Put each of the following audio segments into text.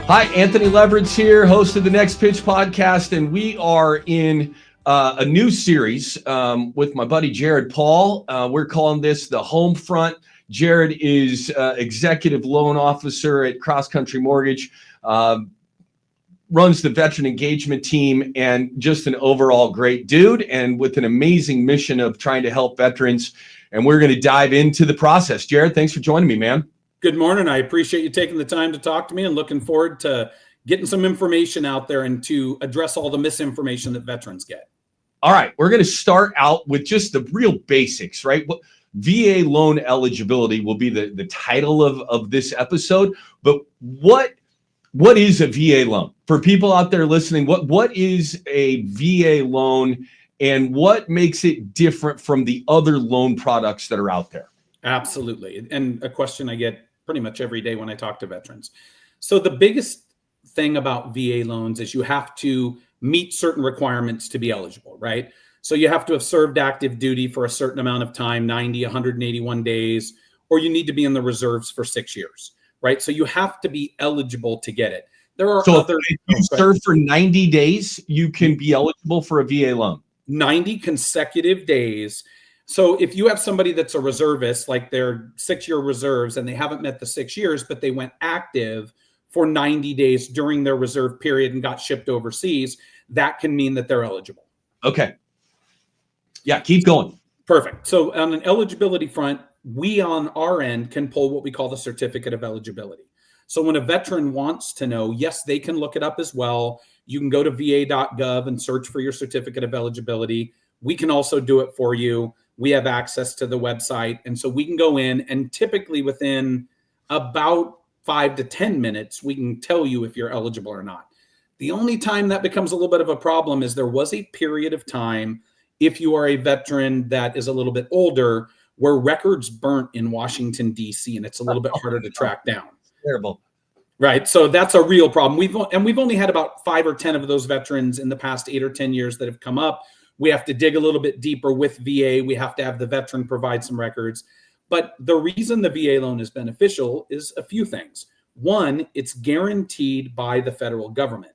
Hi, Anthony Levrets here, host of the Next Pitch podcast, and we are in a new series with my buddy Jared Paul. We're calling this the Homefront. Jared is executive loan officer at CrossCountry Mortgage, runs the veteran engagement team, and just an overall great dude, and with an amazing mission of trying to help veterans. And we're going to dive into the process. Jared, thanks for joining me, man. Good morning. I appreciate you taking the time to talk to me and looking forward to getting some information out there and to address all the misinformation that veterans get. All right. We're going to start out with just the real basics, right? VA Loan Eligibility will be the title of this episode. But what is a VA loan? For people out there listening, what is a VA loan and what makes it different from the other loan products that are out there? Absolutely. And a question I get pretty much every day when I talk to veterans. So the biggest thing about VA loans is you have to meet certain requirements to be eligible, right? So you have to have served active duty for a certain amount of time, 90, 181 days, or you need to be in the reserves for 6 years, right? So you have to be eligible to get it. There are other. If you serve for 90 days, you can be eligible for a VA loan. 90 consecutive days. So if you have somebody that's a reservist, like they're 6-year reserves and they haven't met the 6 years, but they went active for 90 days during their reserve period and got shipped overseas, that can mean that they're eligible. Okay. Yeah, keep going. Perfect. So on an eligibility front, we on our end can pull what we call the certificate of eligibility. So when a veteran wants to know, yes, they can look it up as well. You can go to va.gov and search for your certificate of eligibility. We can also do it for you. We have access to the website. And so we can go in and typically within about 5 to 10 minutes, we can tell you if you're eligible or not. The only time that becomes a little bit of a problem is there was a period of time, if you are a veteran that is a little bit older, where records burnt in Washington, D.C., and it's a little bit harder to track down. Terrible. Right. So that's a real problem. We've only had about 5 or 10 of those veterans in the past 8 or 10 years that have come up. We have to dig a little bit deeper with VA. We have to have the veteran provide some records. But the reason the VA loan is beneficial is a few things. One, it's guaranteed by the federal government.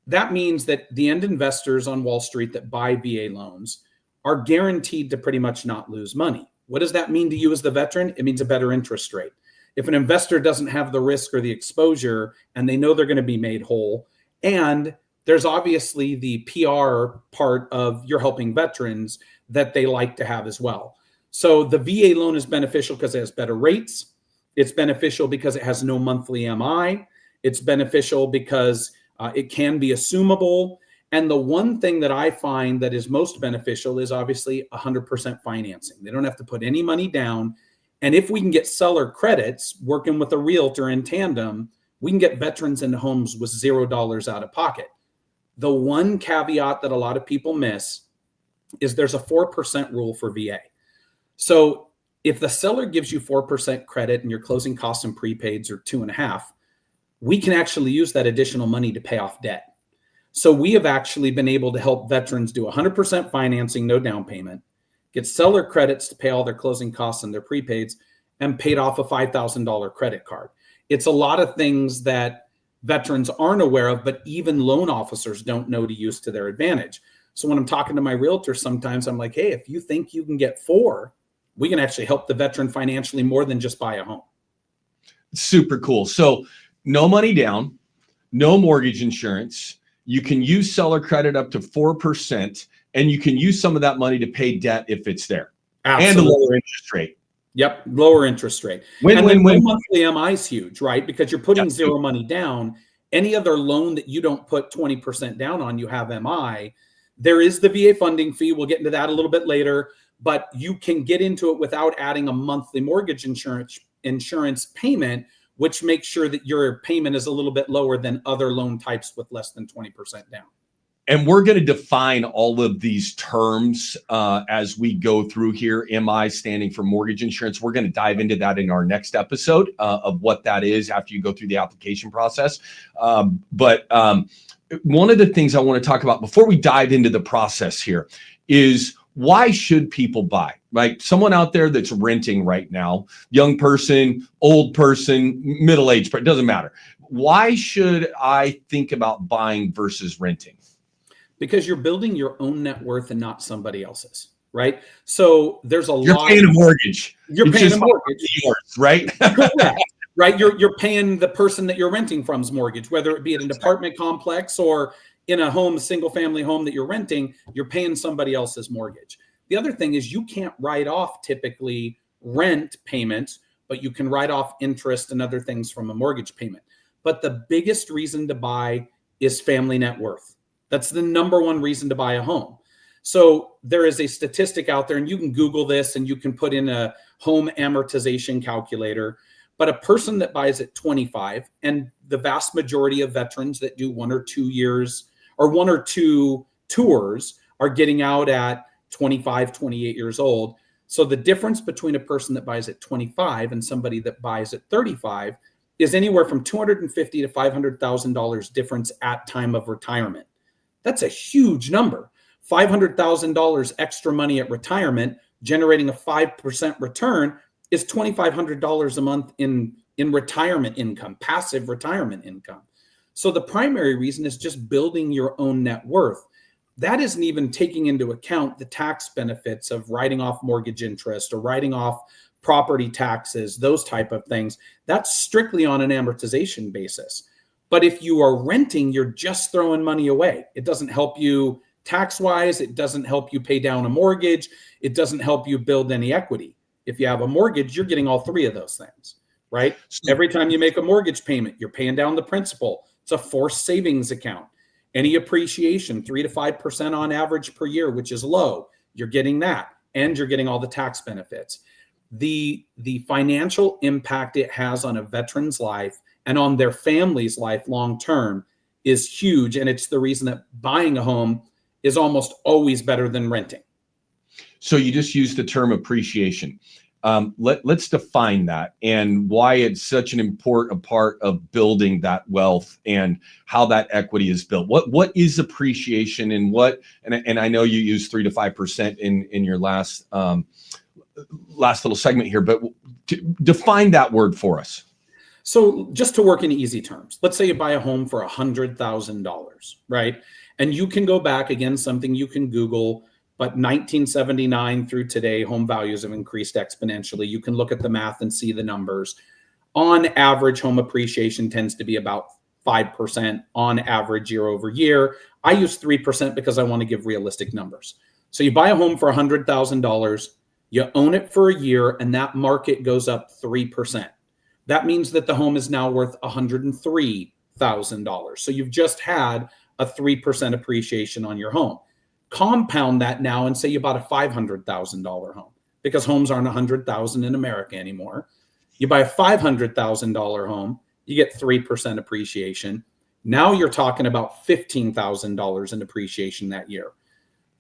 That means that the end investors on Wall Street that buy VA loans are guaranteed to pretty much not lose money. What does that mean to you as the veteran? It means a better interest rate. If an investor doesn't have the risk or the exposure and they know they're going to be made whole, and there's obviously the PR part of you're helping veterans that they like to have as well. So the VA loan is beneficial because it has better rates. It's beneficial because it has no monthly MI. It's beneficial because it can be assumable. And the one thing that I find that is most beneficial is obviously 100% financing. They don't have to put any money down. And if we can get seller credits working with a realtor in tandem, we can get veterans into homes with $0 out of pocket. The one caveat that a lot of people miss is there's a 4% rule for VA. So if the seller gives you 4% credit and your closing costs and prepaids are 2.5%, we can actually use that additional money to pay off debt. So we have actually been able to help veterans do 100% financing, no down payment, get seller credits to pay all their closing costs and their prepaids, and paid off a $5,000 credit card. It's a lot of things that veterans aren't aware of, but even loan officers don't know to use to their advantage. So when I'm talking to my realtor, sometimes I'm like, hey, if you think you can get 4, we can actually help the veteran financially more than just buy a home. Super cool. So no money down, no mortgage insurance. You can use seller credit up to 4%, and you can use some of that money to pay debt if it's there. Absolutely. And a lower interest rate. Yep, lower interest rate. And then monthly MI is huge, right? Because you're putting zero money down. Any other loan that you don't put 20% down on, you have MI. There is the VA funding fee. We'll get into that a little bit later, but you can get into it without adding a monthly mortgage insurance payment, which makes sure that your payment is a little bit lower than other loan types with less than 20% down. And we're going to define all of these terms as we go through here. MI standing for mortgage insurance. We're going to dive into that in our next episode of what that is after you go through the application process. But one of the things I want to talk about before we dive into the process here is why should people buy? Right? Someone out there that's renting right now, young person, old person, middle-aged, but it doesn't matter. why should I think about buying versus renting? Because you're building your own net worth and not somebody else's, right? So there's a You're lot. paying a mortgage. You're paying a mortgage, yours, right? correct? Right. You're paying the person that you're renting from's mortgage, whether it be at an apartment complex or in a home, single family home that you're renting. You're paying somebody else's mortgage. The other thing is you can't write off typically rent payments, but you can write off interest and other things from a mortgage payment. But the biggest reason to buy is family net worth. That's the number one reason to buy a home. So there is a statistic out there, and you can Google this and you can put in a home amortization calculator. But a person that buys at 25, and the vast majority of veterans that do 1 or 2 years or 1 or 2 tours are getting out at 25, 28 years old. So the difference between a person that buys at 25 and somebody that buys at 35 is anywhere from $250,000 to $500,000 difference at time of retirement. That's a huge number. $500,000 extra money at retirement, generating a 5% return, is $2,500 a month in retirement income, passive retirement income. So the primary reason is just building your own net worth. That isn't even taking into account the tax benefits of writing off mortgage interest or writing off property taxes, those type of things. That's strictly on an amortization basis. But if you are renting, you're just throwing money away. It doesn't help you tax-wise. It doesn't help you pay down a mortgage. It doesn't help you build any equity. If you have a mortgage, you're getting all three of those things, right? Every time you make a mortgage payment, you're paying down the principal. It's a forced savings account. Any appreciation, 3 to 5% on average per year, which is low, you're getting that, and you're getting all the tax benefits. The financial impact it has on a veteran's life and on their family's life long term is huge, and it's the reason that buying a home is almost always better than renting. So you just used the term appreciation. Let's define that and why it's such an important part of building that wealth and how that equity is built. What is appreciation and what? And I know you use 3 to 5% in your last little segment here, but define that word for us. So just to work in easy terms, let's say you buy a home for $100,000, right? And you can go back, again, something you can Google, but 1979 through today, home values have increased exponentially. You can look at the math and see the numbers. On average, home appreciation tends to be about 5% on average year over year. I use 3% because I want to give realistic numbers. So you buy a home for $100,000, you own it for a year, and that market goes up 3%. That means that the home is now worth $103,000. So you've just had a 3% appreciation on your home. Compound that now and say you bought a $500,000 home, because homes aren't $100,000 in America anymore. You buy a $500,000 home, you get 3% appreciation. Now you're talking about $15,000 in appreciation that year.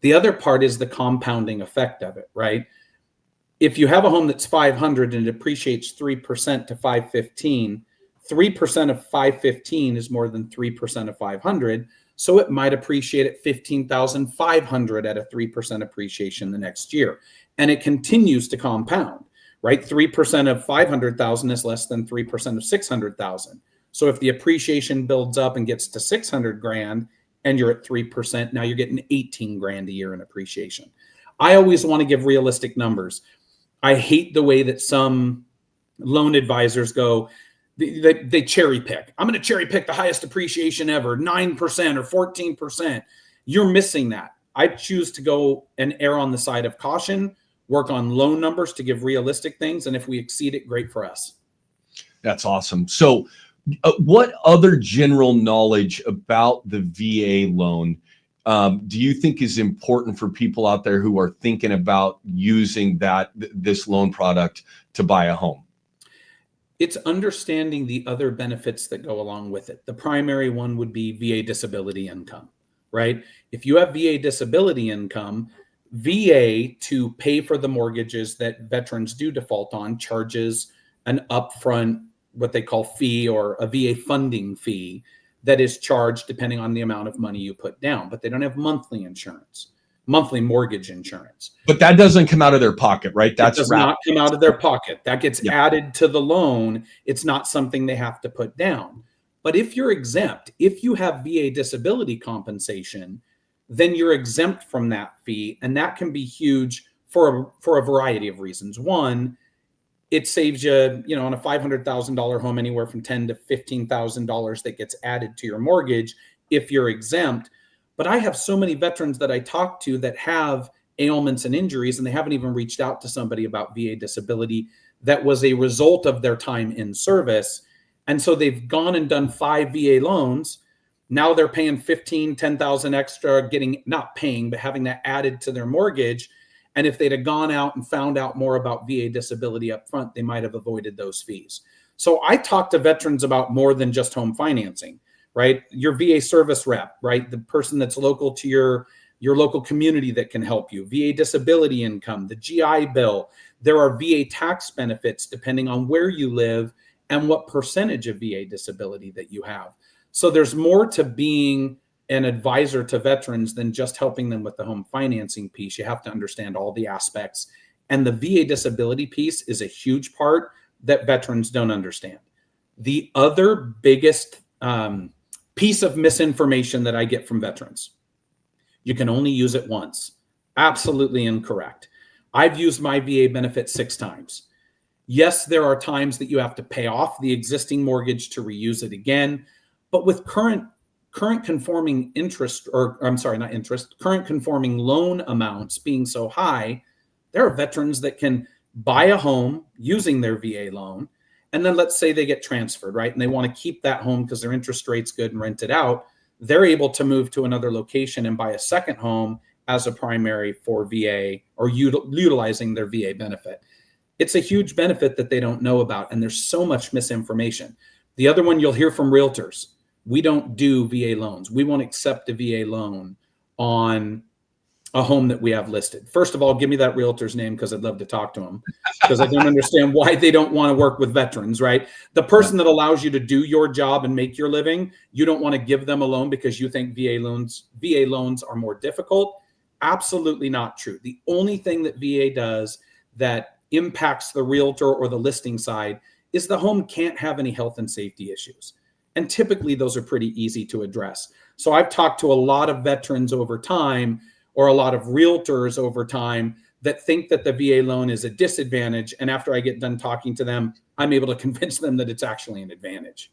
The other part is the compounding effect of it, right? If you have a home that's 500 and it appreciates 3% to 515, 3% of 515 is more than 3% of 500. So it might appreciate at 15,500 at a 3% appreciation the next year. And it continues to compound, right? 3% of 500,000 is less than 3% of 600,000. So if the appreciation builds up and gets to 600 grand and you're at 3%, now you're getting 18 grand a year in appreciation. I always want to give realistic numbers. I hate the way that some loan advisors go, they cherry pick. I'm going to cherry pick the highest appreciation ever, 9% or 14%. You're missing that. I choose to go and err on the side of caution, work on loan numbers to give realistic things. And if we exceed it, great for us. That's awesome. So what other general knowledge about the VA loan do you think is important for people out there who are thinking about using this loan product to buy a home? It's understanding the other benefits that go along with it. The primary one would be VA disability income, right? If you have VA disability income, VA, to pay for the mortgages that veterans do default on, charges an upfront, what they call fee, or a VA funding fee that is charged depending on the amount of money you put down. But they don't have monthly insurance, monthly mortgage insurance. But that doesn't come out of their pocket, right? That does not come out of their pocket. That gets added to the loan. It's not something they have to put down. But if you're exempt, if you have VA disability compensation, then you're exempt from that fee. And that can be huge for a variety of reasons. One, it saves you, on a $500,000 home, anywhere from $10,000 to $15,000 that gets added to your mortgage if you're exempt. But I have so many veterans that I talk to that have ailments and injuries, and they haven't even reached out to somebody about VA disability that was a result of their time in service. And so they've gone and done 5 VA loans. Now they're paying 15, 10,000 extra, not paying, but having that added to their mortgage. And if they'd have gone out and found out more about VA disability up front, they might have avoided those fees. So I talk to veterans about more than just home financing, right? Your VA service rep, right? The person that's local to your local community that can help you, VA disability income, the GI Bill. There are VA tax benefits depending on where you live and what percentage of VA disability that you have. So there's more to being an advisor to veterans than just helping them with the home financing piece. You have to understand all the aspects. And the VA disability piece is a huge part that veterans don't understand. The other biggest piece of misinformation that I get from veterans: you can only use it once. Absolutely incorrect. I've used my VA benefit 6 times. Yes, there are times that you have to pay off the existing mortgage to reuse it again, but with current conforming current conforming loan amounts being so high, there are veterans that can buy a home using their VA loan. And then let's say they get transferred, right? And they want to keep that home because their interest rate's good and rent it out. They're able to move to another location and buy a second home as a primary for VA, or utilizing their VA benefit. It's a huge benefit that they don't know about. And there's so much misinformation. The other one you'll hear from realtors: we don't do VA loans. We won't accept a VA loan on a home that we have listed. First of all, give me that realtor's name, because I'd love to talk to them, because I don't understand why they don't want to work with veterans, right? The person that allows you to do your job and make your living, you don't want to give them a loan because you think VA loans are more difficult. Absolutely not true. The only thing that VA does that impacts the realtor or the listing side is the home can't have any health and safety issues. And typically those are pretty easy to address. So I've talked to a lot of veterans over time, or a lot of realtors over time, that think that the VA loan is a disadvantage. And after I get done talking to them, I'm able to convince them that it's actually an advantage.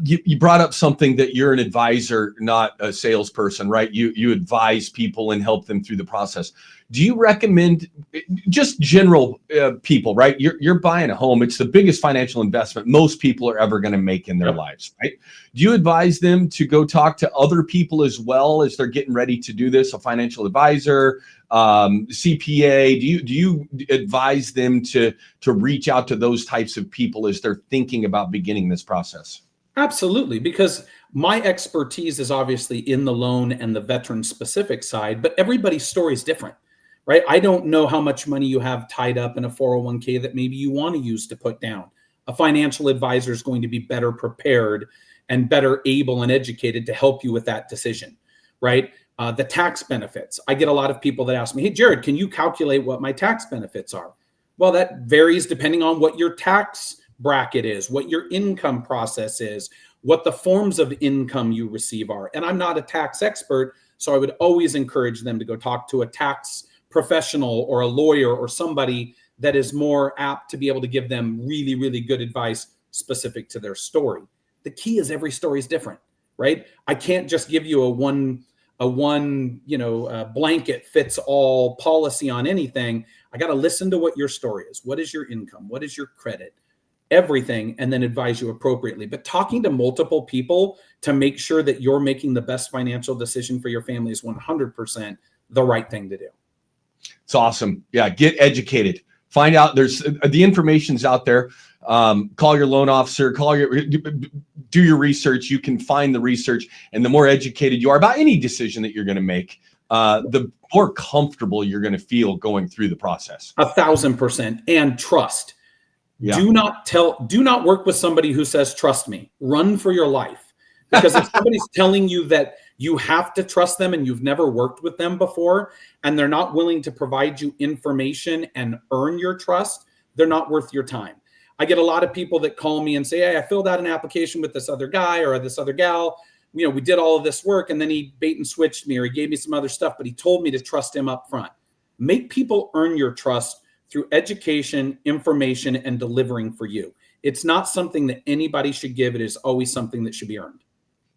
You brought up something, that you're an advisor, not a salesperson, right? You advise people and help them through the process. Do you recommend, just general people, right? You're buying a home. It's the biggest financial investment most people are ever going to make in their lives, right? Do you advise them to go talk to other people as well as they're getting ready to do this? A financial advisor, CPA? Do you advise them to reach out to those types of people as they're thinking about beginning this process? Absolutely, because my expertise is obviously in the loan and the veteran specific side, but everybody's story is different, right? I don't know how much money you have tied up in a 401k that maybe you want to use to put down. A financial advisor is going to be better prepared and better able and educated to help you with that decision, right? The tax benefits. I get a lot of people that ask me, hey, Jared, can you calculate what my tax benefits are? Well, that varies depending on what your tax bracket is, what your income process is, what the forms of income you receive are. And I'm not a tax expert, so I would always encourage them to go talk to a tax professional or a lawyer or somebody that is more apt to be able to give them really, really good advice specific to their story. The key is every story is different, right? I can't just give you a one blanket fits all policy on anything. I got to listen to what your story is. What is your income? What is your credit? Everything, and then advise you appropriately. But talking to multiple people to make sure that you're making the best financial decision for your family is 100% the right thing to do. It's awesome. Yeah, get educated. Find out, there's the information's out there. Call your loan officer, do your research. You can find the research, and the more educated you are about any decision that you're going to make, the more comfortable you're going to feel going through the process. 1,000%. And trust. Yeah. Do not work with somebody who says, trust me. Run for your life. Because if somebody's telling you that you have to trust them and you've never worked with them before, and they're not willing to provide you information and earn your trust, they're not worth your time. I get a lot of people that call me and say, hey, I filled out an application with this other guy or this other gal. We did all of this work, and then he bait and switched me, or he gave me some other stuff, but he told me to trust him up front. Make people earn your trust through education, information, and delivering for you. It's not something that anybody should give. It is always something that should be earned.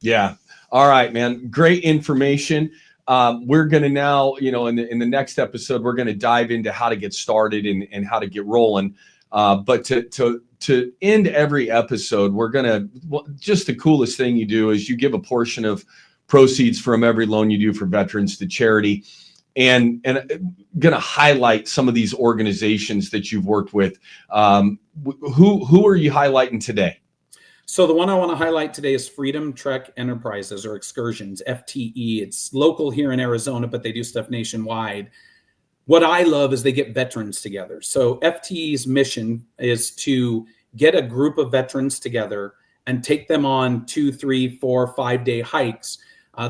Yeah. All right, man. Great information. We're going to now, in the next episode, we're going to dive into how to get started and how to get rolling. But to end every episode, we're going to, just the coolest thing you do is you give a portion of proceeds from every loan you do for veterans to charity. And going to highlight some of these organizations that you've worked with. Who are you highlighting today? So the one I want to highlight today is Freedom Trek Enterprises, or Excursions, FTE. It's local here in Arizona, but they do stuff nationwide. What I love is they get veterans together. So FTE's mission is to get a group of veterans together and take them on 2, 3, 4, 5-day hikes.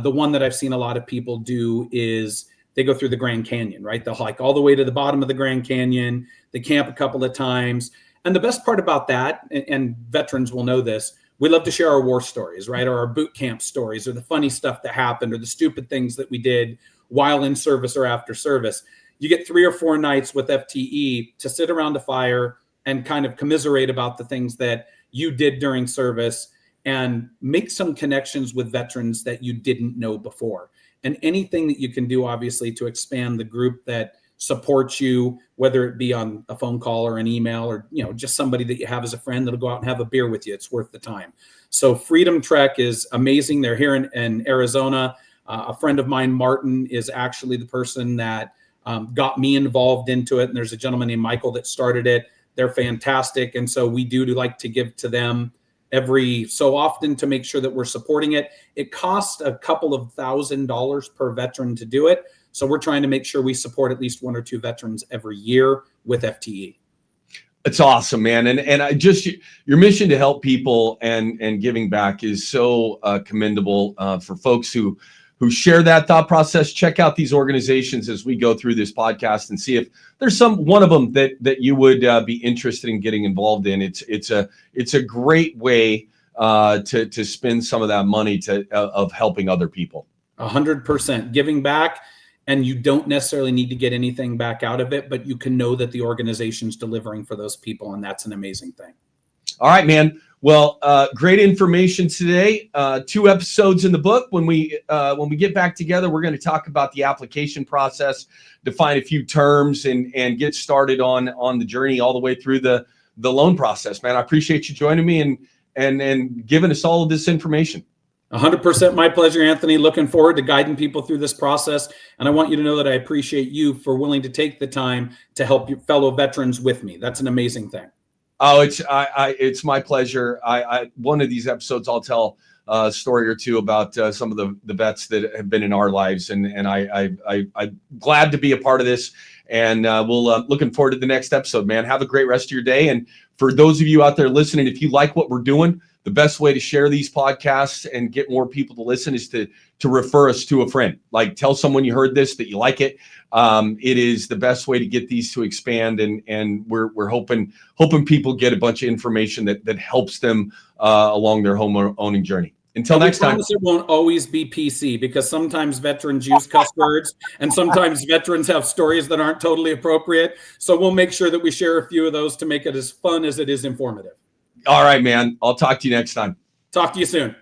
The one that I've seen a lot of people do is they go through the Grand Canyon, right? They'll hike all the way to the bottom of the Grand Canyon. They camp a couple of times. And the best part about that, and veterans will know this, we love to share our war stories, right? Or our boot camp stories, or the funny stuff that happened, or the stupid things that we did while in service or after service. You get 3 or 4 nights with FTE to sit around a fire and kind of commiserate about the things that you did during service and make some connections with veterans that you didn't know before. And anything that you can do, obviously, to expand the group that supports you, whether it be on a phone call or an email, or just somebody that you have as a friend that'll go out and have a beer with you. It's worth the time. So Freedom Trek is amazing. They're here in Arizona. A friend of mine, Martin, is actually the person that got me involved into it. And there's a gentleman named Michael that started it. They're fantastic. And so we do like to give to them every so often to make sure that we're supporting it. It costs a couple of $1,000s per veteran to do it. So we're trying to make sure we support at least 1 or 2 veterans every year with FTE. It's awesome, man. And I just, your mission to help people and giving back is so commendable for folks who share that thought process. Check out these organizations as we go through this podcast and see if there's one of them that you would be interested in getting involved in. It's a great way to spend some of that money of helping other people. 100% giving back. And you don't necessarily need to get anything back out of it, but you can know that the organization's delivering for those people. And that's an amazing thing. All right, man. Well, great information today. 2 episodes in the book. When we get back together, we're going to talk about the application process, define a few terms, and get started on the journey all the way through the loan process. Man, I appreciate you joining me and giving us all of this information. 100% my pleasure, Anthony. Looking forward to guiding people through this process. And I want you to know that I appreciate you for willing to take the time to help your fellow veterans with me. That's an amazing thing. Oh, it's my pleasure. One of these episodes, I'll tell a story or two about some of the vets that have been in our lives, and I'm glad to be a part of this. And we'll looking forward to the next episode, man. Have a great rest of your day. And for those of you out there listening, if you like what we're doing, the best way to share these podcasts and get more people to listen is to refer us to a friend. Like, tell someone you heard this, that you like it. It is the best way to get these to expand, and we're hoping people get a bunch of information that helps them along their home owning journey. Until next time. It won't always be PC, because sometimes veterans use cuss words, and sometimes veterans have stories that aren't totally appropriate. So we'll make sure that we share a few of those to make it as fun as it is informative. All right, man. I'll talk to you next time. Talk to you soon.